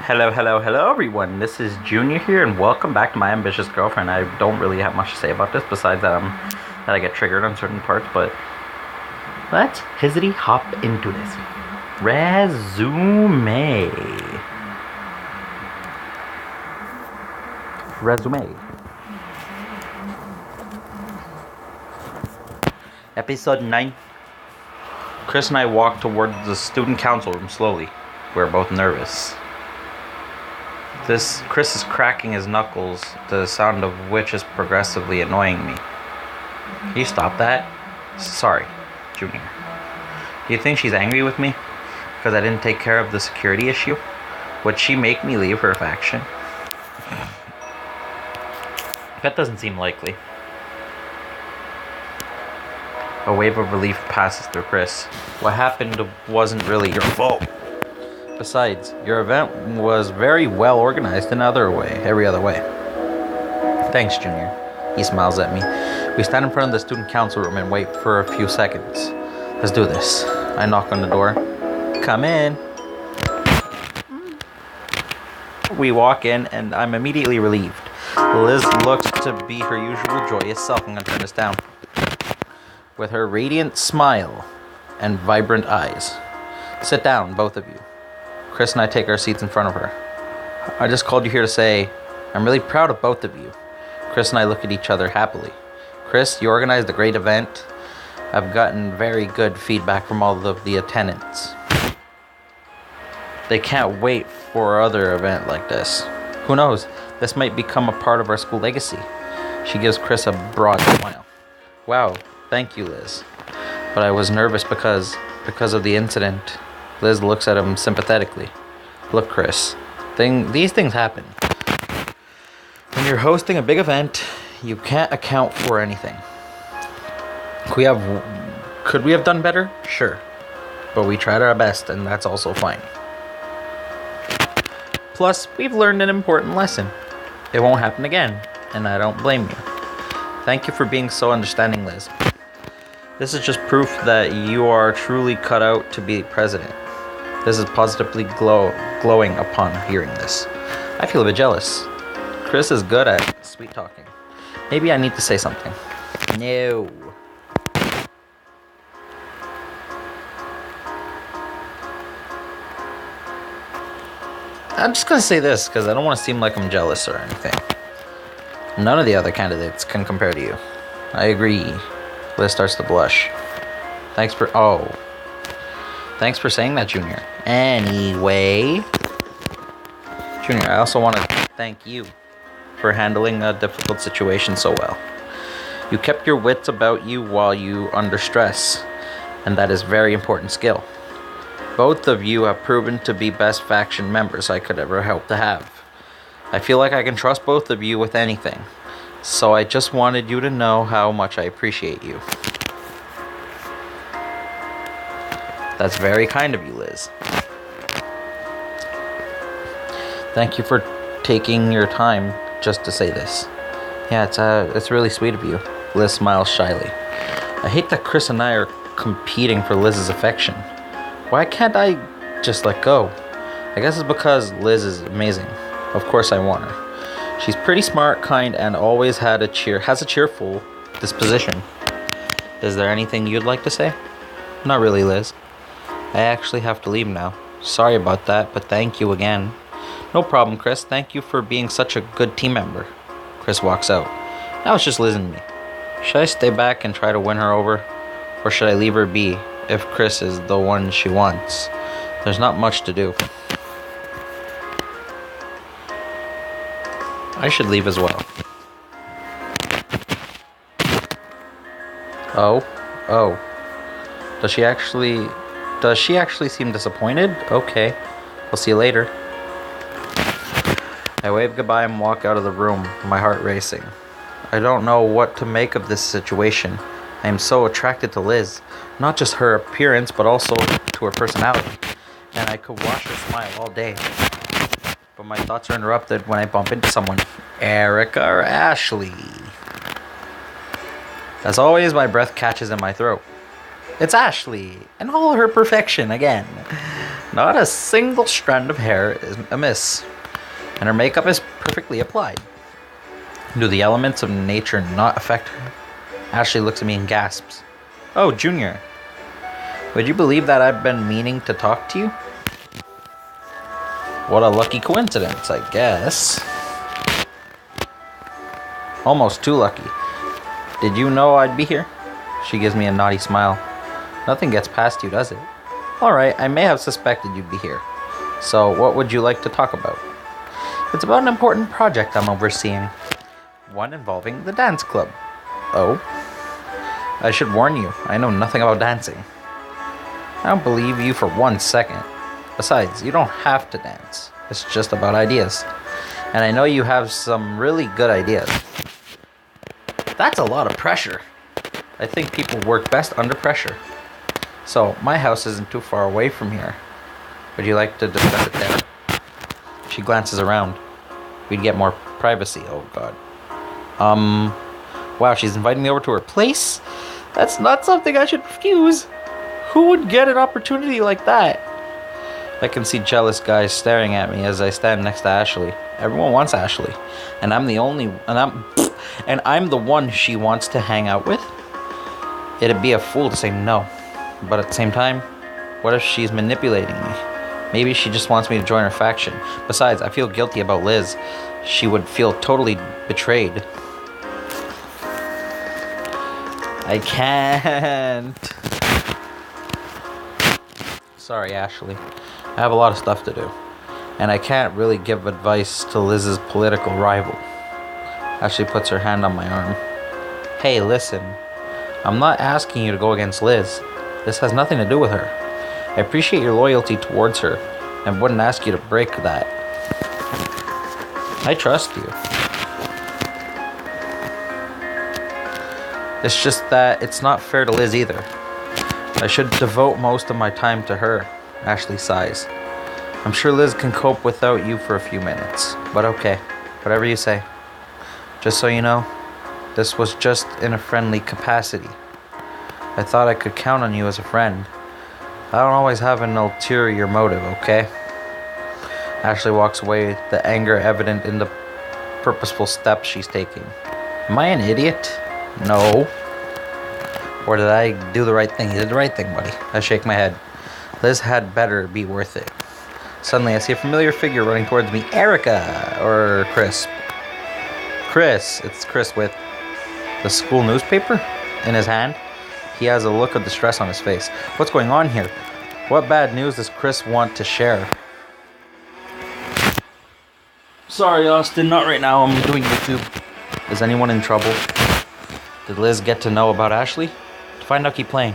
Hello, everyone. This is Junior here, and welcome back to My Ambitious Girlfriend. I don't really have much to say about this besides that I get triggered on certain parts, but let's hizzity hop into this. Resume. Episode 9. Chris and I walk towards the student council room slowly. We're both nervous. Chris is cracking his knuckles, the sound of which is progressively annoying me. Can you stop that? Sorry, Junior. Do you think she's angry with me because I didn't take care of the security issue? Would she make me leave her faction? That doesn't seem likely. A wave of relief passes through Chris. What happened wasn't really your fault. Besides, your event was very well organized in every other way. Thanks, Junior. He smiles at me. We stand in front of the student council room and wait for a few seconds. Let's do this. I knock on the door. Come in. We walk in and I'm immediately relieved. Liz looks to be her usual joyous self. I'm gonna turn this down. With her radiant smile and vibrant eyes. Sit down, both of you. Chris and I take our seats in front of her. I just called you here to say, I'm really proud of both of you. Chris and I look at each other happily. Chris, you organized a great event. I've gotten very good feedback from all of the attendants. They can't wait for another event like this. Who knows, this might become a part of our school legacy. She gives Chris a broad smile. Wow, thank you, Liz. But I was nervous because of the incident. Liz looks at him sympathetically. Look, Chris, these things happen. When you're hosting a big event, you can't account for anything. Could we have done better? Sure. But we tried our best, and that's also fine. Plus, we've learned an important lesson. It won't happen again, and I don't blame you. Thank you for being so understanding, Liz. This is just proof that you are truly cut out to be president. This is positively glowing upon hearing this. I feel a bit jealous. Chris is good at sweet talking. Maybe I need to say something. No. I'm just gonna say this because I don't want to seem like I'm jealous or anything. None of the other candidates can compare to you. I agree. Liz starts to blush. Thanks for saying that, Junior. Anyway, Junior, I also want to thank you for handling a difficult situation so well. You kept your wits about you while you under stress, and that is very important skill. Both of you have proven to be best faction members I could ever hope to have. I feel like I can trust both of you with anything, so I just wanted you to know how much I appreciate you. That's very kind of you, Liz. Thank you for taking your time just to say this. Yeah, it's really sweet of you. Liz smiles shyly. I hate that Chris and I are competing for Liz's affection. Why can't I just let go? I guess it's because Liz is amazing. Of course I want her. She's pretty smart, kind, and always has a cheerful disposition. Is there anything you'd like to say? Not really, Liz. I actually have to leave now. Sorry about that, but thank you again. No problem, Chris. Thank you for being such a good team member. Chris walks out. Now it's just Liz and me. Should I stay back and try to win her over? Or should I leave her be if Chris is the one she wants? There's not much to do. I should leave as well. Oh. Does she actually seem disappointed? Okay. I'll see you later. I wave goodbye and walk out of the room, my heart racing. I don't know what to make of this situation. I am so attracted to Liz. Not just her appearance, but also to her personality. And I could watch her smile all day. But my thoughts are interrupted when I bump into someone. Erica or Ashley? As always, my breath catches in my throat. It's Ashley, and all her perfection again. Not a single strand of hair is amiss, and her makeup is perfectly applied. Do the elements of nature not affect her? Ashley looks at me and gasps. Oh, Junior. Would you believe that I've been meaning to talk to you? What a lucky coincidence, I guess. Almost too lucky. Did you know I'd be here? She gives me a naughty smile. Nothing gets past you, does it? Alright, I may have suspected you'd be here. So, what would you like to talk about? It's about an important project I'm overseeing. One involving the dance club. Oh? I should warn you, I know nothing about dancing. I don't believe you for 1 second. Besides, you don't have to dance. It's just about ideas. And I know you have some really good ideas. That's a lot of pressure. I think people work best under pressure. So, my house isn't too far away from here. Would you like to discuss it there? She glances around. We'd get more privacy. Oh, God. Wow, she's inviting me over to her place? That's not something I should refuse. Who would get an opportunity like that? I can see jealous guys staring at me as I stand next to Ashley. Everyone wants Ashley, and I'm the one she wants to hang out with. It'd be a fool to say no, but at the same time, what if she's manipulating me? Maybe she just wants me to join her faction. Besides, I feel guilty about Liz. She would feel totally betrayed. I can't. Sorry, Ashley. I have a lot of stuff to do. And I can't really give advice to Liz's political rival. Ashley puts her hand on my arm. Hey, listen. I'm not asking you to go against Liz. This has nothing to do with her. I appreciate your loyalty towards her and wouldn't ask you to break that. I trust you. It's just that it's not fair to Liz either. I should devote most of my time to her, Ashley sighs. I'm sure Liz can cope without you for a few minutes, but okay, whatever you say. Just so you know, this was just in a friendly capacity. I thought I could count on you as a friend. I don't always have an ulterior motive, okay? Ashley walks away, the anger evident in the purposeful steps she's taking. Am I an idiot? No. Or did I do the right thing? You did the right thing, buddy. I shake my head. Liz had better be worth it. Suddenly, I see a familiar figure running towards me. Erica! Or Chris. Chris. It's Chris with the school newspaper in his hand. He has a look of distress on his face. What's going on here? What bad news does Chris want to share? Sorry, Austin, not right now. I'm doing YouTube. Is anyone in trouble? Did Liz get to know about Ashley? To find out, keep playing.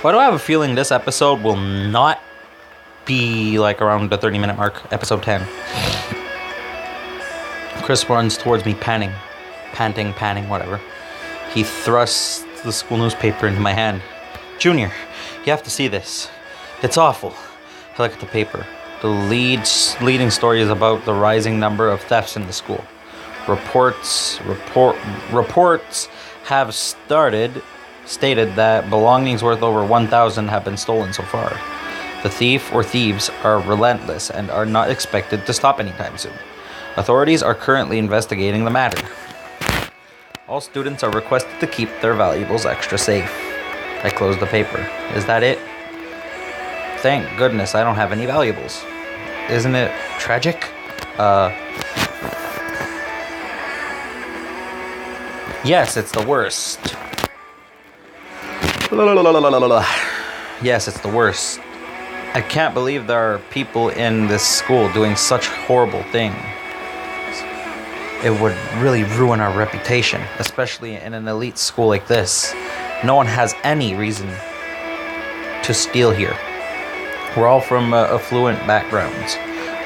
Why do I have a feeling this episode will not be like around the 30-minute mark? Episode 10. Chris runs towards me, panting, whatever. He thrusts the school newspaper into my hand. Junior, you have to see this. It's awful. I look at the paper. The leading story is about the rising number of thefts in the school. Reports have stated that belongings worth over 1,000 have been stolen so far. The thief or thieves are relentless and are not expected to stop anytime soon. Authorities are currently investigating the matter. All students are requested to keep their valuables extra safe. I close the paper. Is that it? Thank goodness I don't have any valuables. Isn't it tragic? Yes, it's the worst. Yes, it's the worst. I can't believe there are people in this school doing such horrible things. It would really ruin our reputation, especially in an elite school like this. No one has any reason to steal here. We're all from affluent backgrounds.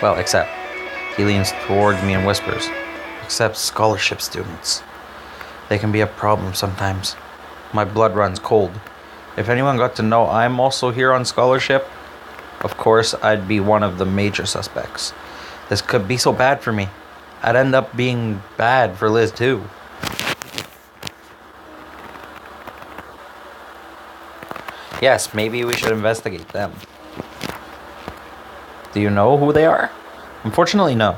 Well, except, he leans towards me and whispers, except scholarship students. They can be a problem sometimes. My blood runs cold. If anyone got to know I'm also here on scholarship, of course I'd be one of the major suspects. This could be so bad for me. I'd end up being bad for Liz too. Yes, maybe we should investigate them. Do you know who they are? Unfortunately, no.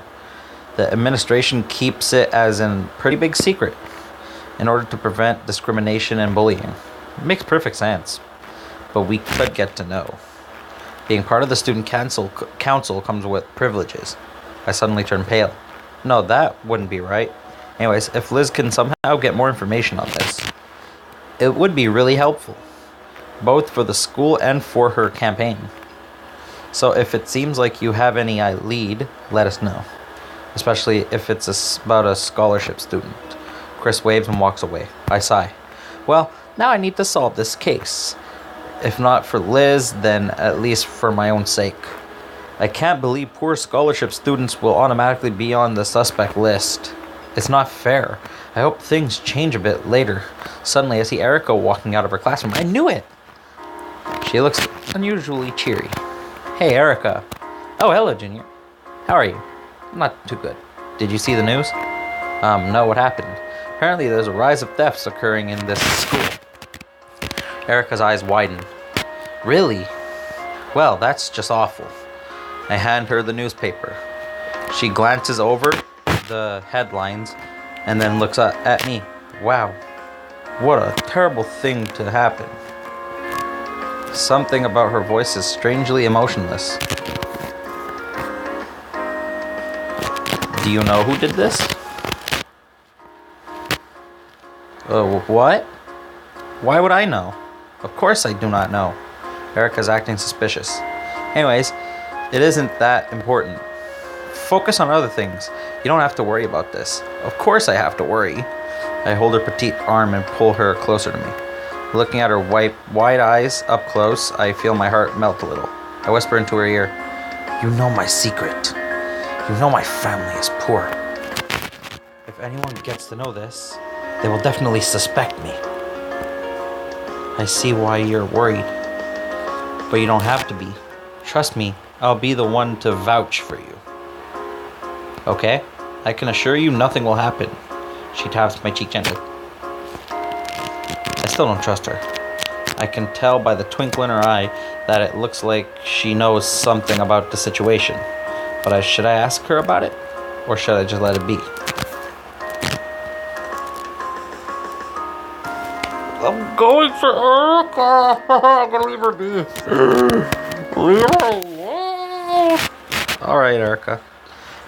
The administration keeps it as a pretty big secret in order to prevent discrimination and bullying. It makes perfect sense, but we could get to know. Being part of the student council comes with privileges. I suddenly turned pale. No, that wouldn't be right. Anyways, if Liz can somehow get more information on this, it would be really helpful, both for the school and for her campaign. So if it seems like you have any lead, let us know. Especially if it's about a scholarship student. Chris waves and walks away. I sigh. Well, now I need to solve this case. If not for Liz, then at least for my own sake. I can't believe poor scholarship students will automatically be on the suspect list. It's not fair. I hope things change a bit later. Suddenly I see Erica walking out of her classroom. I knew it! She looks unusually cheery. Hey, Erica. Oh, hello, Junior. How are you? Not too good. Did you see the news? No, what happened? Apparently there's a rise of thefts occurring in this school. Erica's eyes widen. Really? Well, that's just awful. I hand her the newspaper. She glances over the headlines and then looks at me. Wow, what a terrible thing to happen. Something about her voice is strangely emotionless. Do you know who did this? What? Why would I know? Of course I do not know. Erica's acting suspicious. Anyways, it isn't that important. Focus on other things. You don't have to worry about this. Of course I have to worry. I hold her petite arm and pull her closer to me. Looking at her wide eyes up close, I feel my heart melt a little. I whisper into her ear, "You know my secret. You know my family is poor. If anyone gets to know this, they will definitely suspect me. I see why you're worried, but you don't have to be. Trust me, I'll be the one to vouch for you. Okay? I can assure you nothing will happen." She taps my cheek gently. I still don't trust her. I can tell by the twinkle in her eye that it looks like she knows something about the situation. But should I ask her about it? Or should I just let it be? I'm going for Erica. I'm gonna leave her be. Leave her alone. Alright, Erica.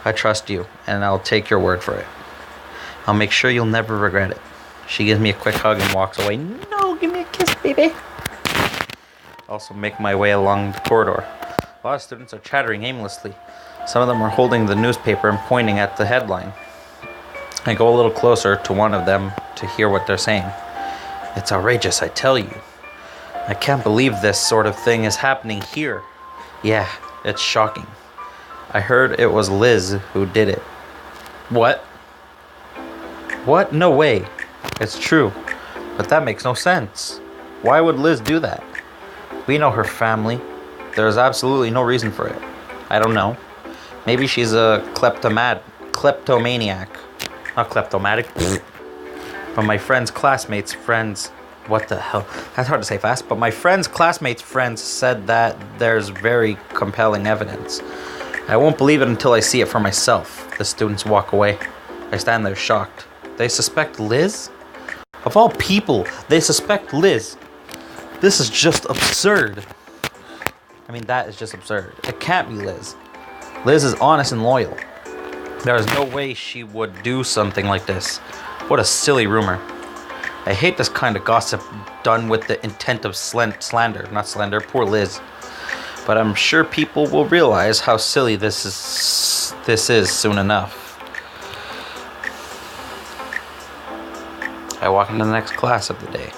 I trust you, and I'll take your word for it. I'll make sure you'll never regret it. She gives me a quick hug and walks away. No, give me a kiss, baby. Also make my way along the corridor. A lot of students are chattering aimlessly. Some of them are holding the newspaper and pointing at the headline. I go a little closer to one of them to hear what they're saying. It's outrageous, I tell you. I can't believe this sort of thing is happening here. Yeah, it's shocking. I heard it was Liz who did it. What? What? No way. It's true. But that makes no sense. Why would Liz do that? We know her family. There's absolutely no reason for it. I don't know. Maybe she's a kleptomaniac. Not kleptomatic. But my friend's classmates' friends... What the hell? That's hard to say fast. But my friend's classmates' friends said that there's very compelling evidence. I won't believe it until I see it for myself. The students walk away. I stand there shocked. They suspect Liz? Of all people, they suspect Liz. This is just absurd. I mean, that is just absurd. It can't be Liz. Liz is honest and loyal. There is no way she would do something like this. What a silly rumor. I hate this kind of gossip done with the intent of slander. Not slander, poor Liz. But I'm sure people will realize how silly this is soon enough. I walk into the next class of the day.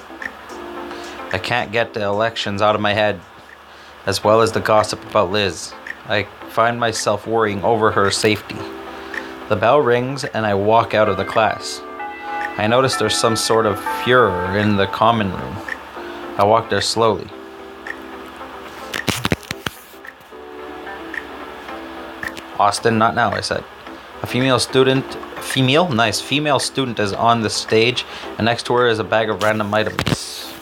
I can't get the elections out of my head, as well as the gossip about Liz. I find myself worrying over her safety. The bell rings and I walk out of the class. I notice there's some sort of furor in the common room. I walk there slowly. Austin, not now, I said. A female student is on the stage, and next to her is a bag of random items.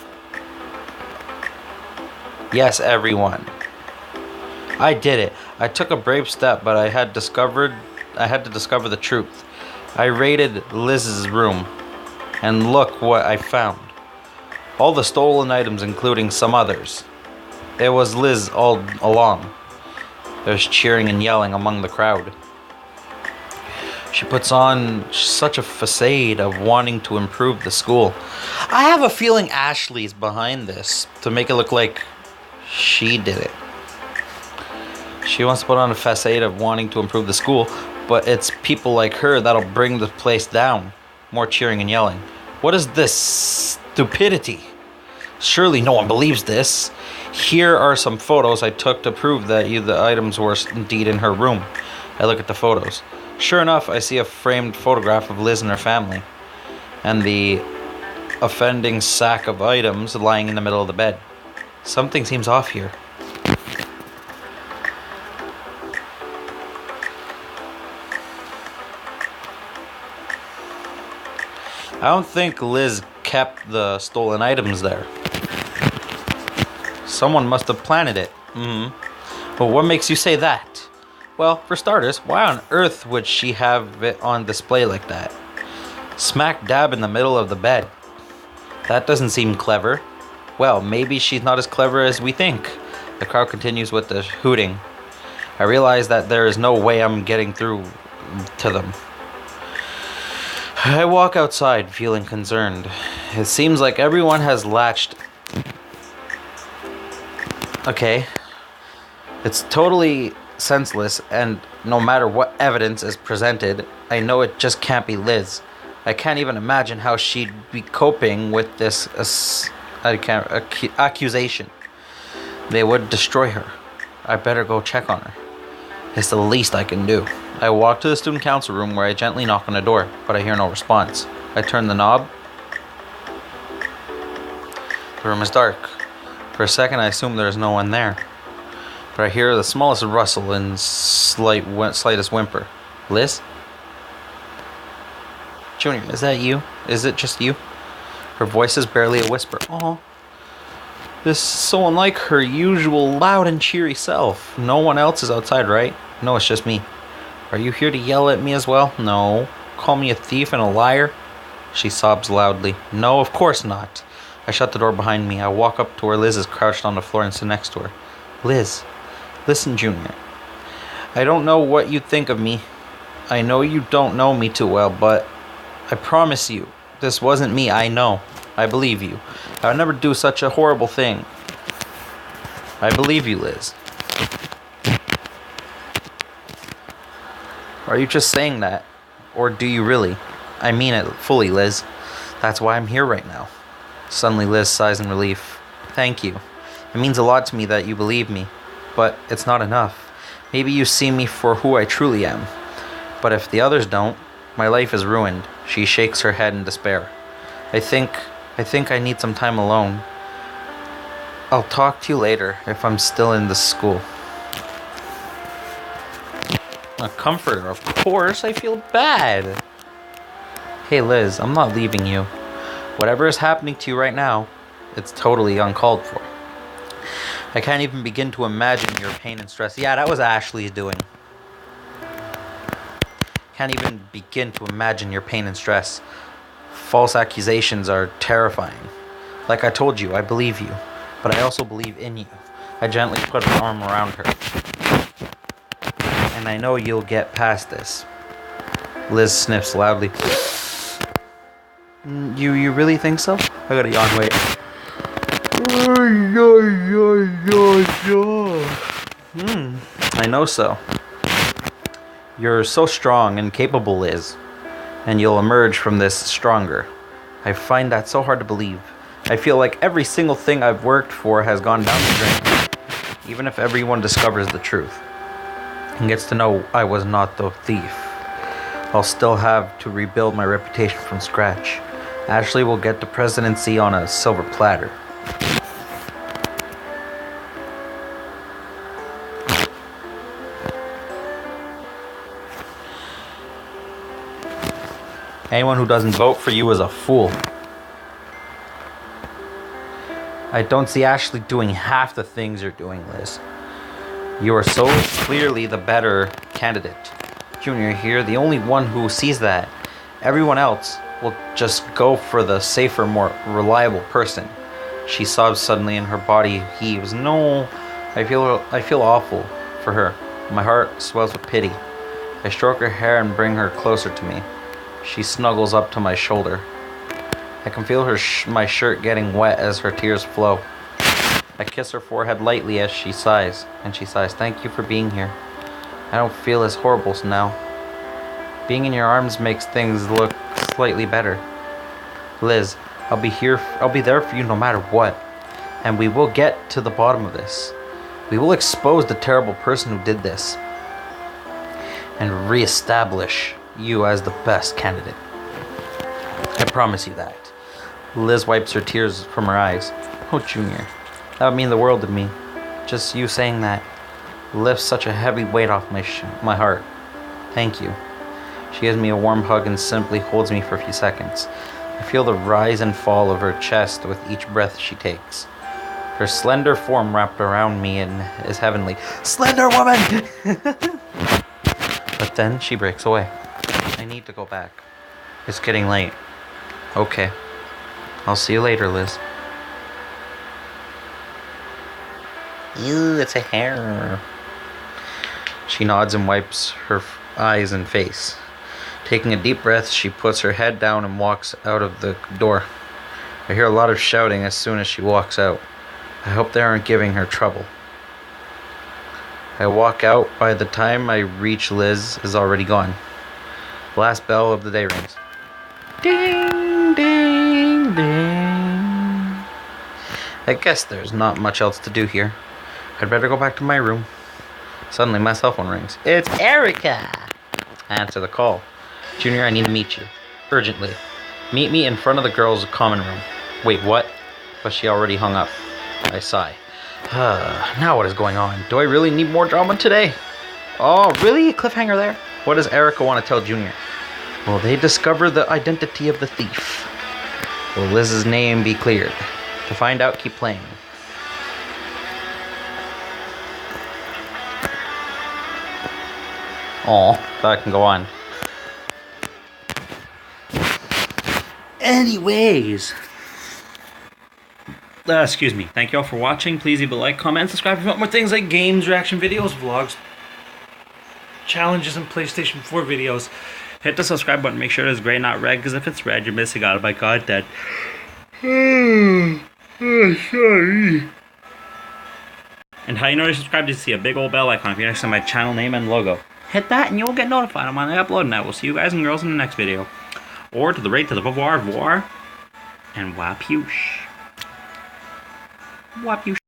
Yes, everyone. I did it. I took a brave step, but I had to discover the truth. I raided Liz's room, and look what I found. All the stolen items, including some others. It was Liz all along. There's cheering and yelling among the crowd. She puts on such a facade of wanting to improve the school. I have a feeling Ashley's behind this to make it look like she did it. She wants to put on a facade of wanting to improve the school, but it's people like her that'll bring the place down. More cheering and yelling. What is this stupidity? Surely no one believes this. Here are some photos I took to prove that the items were indeed in her room. I look at the photos. Sure enough, I see a framed photograph of Liz and her family, and the offending sack of items lying in the middle of the bed. Something seems off here. I don't think Liz kept the stolen items there. Someone must have planted it. But what makes you say that? Well, for starters, why on earth would she have it on display like that? Smack dab in the middle of the bed. That doesn't seem clever. Well, maybe she's not as clever as we think. The crowd continues with the hooting. I realize that there is no way I'm getting through to them. I walk outside, feeling concerned. It seems like everyone has latched. Okay. It's totally senseless, and no matter what evidence is presented, I know it just can't be Liz. I can't even imagine how she'd be coping with this accusation. They would destroy her. I better go check on her. It's the least I can do. I walk to the student council room where I gently knock on the door, but I hear no response. I turn the knob. The room is dark. For a second I assume there is no one there, but I hear the smallest rustle and slightest whimper. Liz? Junior, is that you? Is it just you? Her voice is barely a whisper. Oh, this is so unlike her usual loud and cheery self. No one else is outside, right? No, it's just me. Are you here to yell at me as well? No. Call me a thief and a liar? She sobs loudly. No, of course not. I shut the door behind me. I walk up to where Liz is crouched on the floor and sit next to her. Liz, listen, Junior. I don't know what you think of me. I know you don't know me too well, but I promise you, this wasn't me. I know. I believe you. I would never do such a horrible thing. I believe you, Liz. Are you just saying that? Or do you really? I mean it fully, Liz. That's why I'm here right now. Suddenly Liz sighs in relief. Thank you. It means a lot to me that you believe me. But it's not enough. Maybe you see me for who I truly am. But if the others don't, my life is ruined. She shakes her head in despair. I think I need some time alone. I'll talk to you later if I'm still in this school. A comforter, of course. I feel bad. Hey Liz, I'm not leaving you. Whatever is happening to you right now, it's totally uncalled for. I can't even begin to imagine your pain and stress. Yeah, that was Ashley's doing. Can't even begin to imagine your pain and stress. False accusations are terrifying. Like I told you, I believe you, but I also believe in you. I gently put an arm around her. And I know you'll get past this. Liz sniffs loudly. You really think so? I gotta yawn, wait. I know so. You're so strong and capable, Liz. And you'll emerge from this stronger. I find that so hard to believe. I feel like every single thing I've worked for has gone down the drain. Even if everyone discovers the truth and gets to know I was not the thief, I'll still have to rebuild my reputation from scratch. Ashley will get the presidency on a silver platter. Anyone who doesn't vote for you is a fool. I don't see Ashley doing half the things you're doing, Liz. You are so clearly the better candidate. Junior here, the only one who sees that. Everyone else will just go for the safer, more reliable person. She sobs suddenly and her body heaves. No, I feel awful for her. My heart swells with pity. I stroke her hair and bring her closer to me. She snuggles up to my shoulder. I can feel my shirt getting wet as her tears flow. I kiss her forehead lightly as she sighs, and she sighs, "Thank you for being here. I don't feel as horrible now. Being in your arms makes things look slightly better. Liz, I'll be there for you no matter what. And we will get to the bottom of this. We will expose the terrible person who did this. And reestablish you as the best candidate. I promise you that." Liz wipes her tears from her eyes. "Oh, Junior, that would mean the world to me. Just you saying that lifts such a heavy weight off my heart. Thank you." She gives me a warm hug and simply holds me for a few seconds. I feel the rise and fall of her chest with each breath she takes. Her slender form wrapped around me and is heavenly. Slender woman! But then she breaks away. I need to go back. It's getting late. Okay. I'll see you later, Liz. Ew, it's a hair. She nods and wipes her eyes and face. Taking a deep breath, she puts her head down and walks out of the door. I hear a lot of shouting as soon as she walks out. I hope they aren't giving her trouble. I walk out. By the time I reach Liz is already gone. The last bell of the day rings. Ding, ding, ding. I guess there's not much else to do here. I'd better go back to my room. Suddenly my cell phone rings. It's Erica! I answer the call. Junior, I need to meet you. Urgently. Meet me in front of the girls' common room. Wait, what? But she already hung up. I sigh. Now what is going on? Do I really need more drama today? Oh, really? Cliffhanger there? What does Erica want to tell Junior? Will they discover the identity of the thief? Will Liz's name be cleared? To find out, keep playing. Aw, thought I can go on. Anyways. Excuse me. Thank you all for watching. Please leave a like, comment, and subscribe if you want more things like games, reaction videos, vlogs, challenges, and PlayStation 4 videos. Hit the subscribe button. Make sure it's gray, not red, because if it's red, you're missing out on my content. Sorry. And how you know you're subscribed is to see a big old bell icon if you're next to my channel name and logo. Hit that and you'll get notified when I upload, and I will see you guys and girls in the next video. Or to the right, to the voir, and wapoosh. Wapoosh.